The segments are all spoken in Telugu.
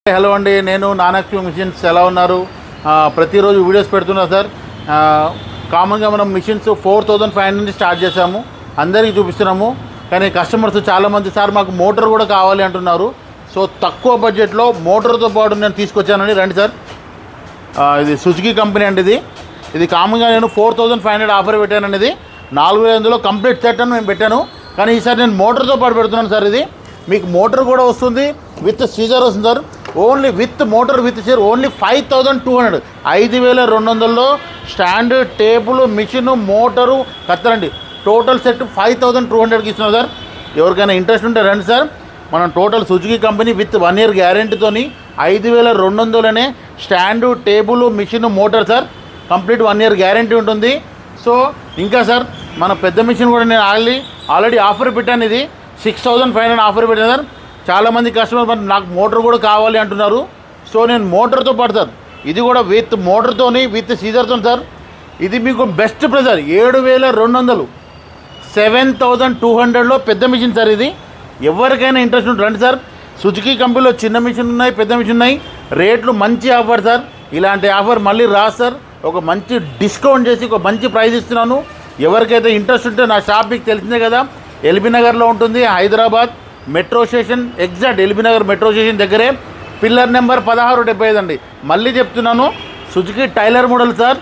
హలో అండి, నేను నానక్యూ మిషన్స్ ఎలా ఉన్నారు? ప్రతిరోజు వీడియోస్ పెడుతున్నా సార్. కామన్గా మనం మిషన్స్ 4500 నుంచి స్టార్ట్ చేసాము, అందరికీ చూపిస్తున్నాము. కానీ కస్టమర్స్ చాలామంది సార్ మాకు మోటార్ కూడా కావాలి అంటున్నారు. సో తక్కువ బడ్జెట్లో మోటార్తో పాటు నేను తీసుకొచ్చానండి. రండి సార్. ఇది సుజుకి కంపెనీ అండి. ఇది కామన్గా నేను 4500 ఆఫర్ పెట్టానండి. ఇది 4500లో కంప్లీట్ సెట్ అని నేను పెట్టాను. కానీ ఈసారి నేను మోటార్తో పాటు పెడుతున్నాను సార్. ఇది మీకు మోటార్ కూడా వస్తుంది, విత్ సీజర్ వస్తుంది sir. Only with motor with scissor only 5200. 5200లో స్టాండ్, టేబుల్, మిషన్, మోటరు, కత్తరండి. టోటల్ సెట్ 5200కి ఇస్తున్నాం సార్. ఎవరికైనా ఇంట్రెస్ట్ ఉంటే రండి సార్. మనం total Suzuki company with 1 year గ్యారెంటీతోని 5200లోనే stand, table, machine, motor sir. Complete 1 year guarantee ఉంటుంది. సో ఇంకా సార్ మన పెద్ద మిషన్ కూడా నేను ఆల్రెడీ ఆఫర్ పెట్టాను. ఇది 6500 ఆఫర్ పెట్టాను సార్. చాలామంది కస్టమర్ నాకు మోటార్ కూడా కావాలి అంటున్నారు. సో నేను మోటార్తో పాటు సార్, ఇది కూడా విత్ మోటార్తోని విత్ సీజర్తో సార్. ఇది మీకు బెస్ట్ ప్రైస్ సార్. 7200, 7200లో పెద్ద మిషన్ సార్. ఇది ఎవరికైనా ఇంట్రెస్ట్ ఉంటుంది రండి సార్. సుజుకి కంపెనీలో చిన్న మిషన్ ఉన్నాయి, పెద్ద మిషన్ ఉన్నాయి. రేట్లు మంచి ఆఫర్ సార్. ఇలాంటి ఆఫర్ మళ్ళీ రాదు సార్. ఒక మంచి డిస్కౌంట్ చేసి ఒక మంచి ప్రైస్ ఇస్తున్నాను. ఎవరికైతే ఇంట్రెస్ట్ ఉంటే నా షాప్ మీకు తెలిసిందే కదా, ఎల్బీ నగర్లో ఉంటుంది. Hyderabad metro station exact LB Nagar metro station దగ్గరే, పిల్లర్ నెంబర్ 1675 అండి. మళ్ళీ చెప్తున్నాను, సుజుకి టైలర్ మోడల్ సార్.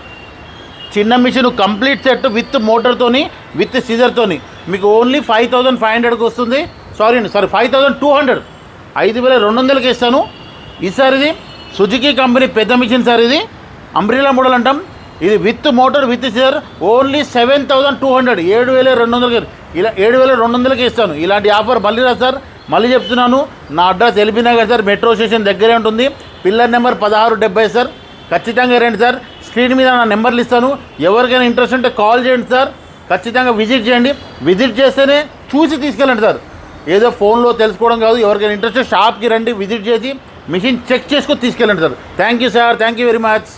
చిన్న మిషన్ కంప్లీట్ సెట్ విత్ మోటార్తోని విత్ సీజర్తోని మీకు ఓన్లీ 5500కి వస్తుంది. సారీ 5200, 5200కి ఇస్తాను ఈసారి. ఇది సుజుకి కంపెనీ పెద్ద మిషన్ సార్. ఇది అంబ్రిలా మోడల్ అంటాం. ఇది with motor with scissor only 7200, 7200. ఇలా 7200కి ఇస్తాను. ఇలాంటి ఆఫర్ మళ్ళీ రా సార్. మళ్ళీ చెప్తున్నాను, నా address LB Nagar sir, metro station దగ్గరే ఉంటుంది. Pillar number 1670 sir. ఖచ్చితంగా రండి సార్. స్క్రీన్ మీద నా నెంబర్లు ఇస్తాను. ఎవరికైనా ఇంట్రెస్ట్ ఉంటే కాల్ చేయండి సార్. ఖచ్చితంగా విజిట్ చేయండి. విజిట్ చేస్తేనే చూసి తీసుకెళ్ళండి సార్. ఏదో ఫోన్లో తెలుసుకోవడం కాదు. ఎవరికైనా ఇంట్రెస్ట్ షాప్కి రండి, విజిట్ చేసి మిషన్ చెక్ చేసుకొని తీసుకెళ్ళండి sir. Thank you sir. Thank you very much.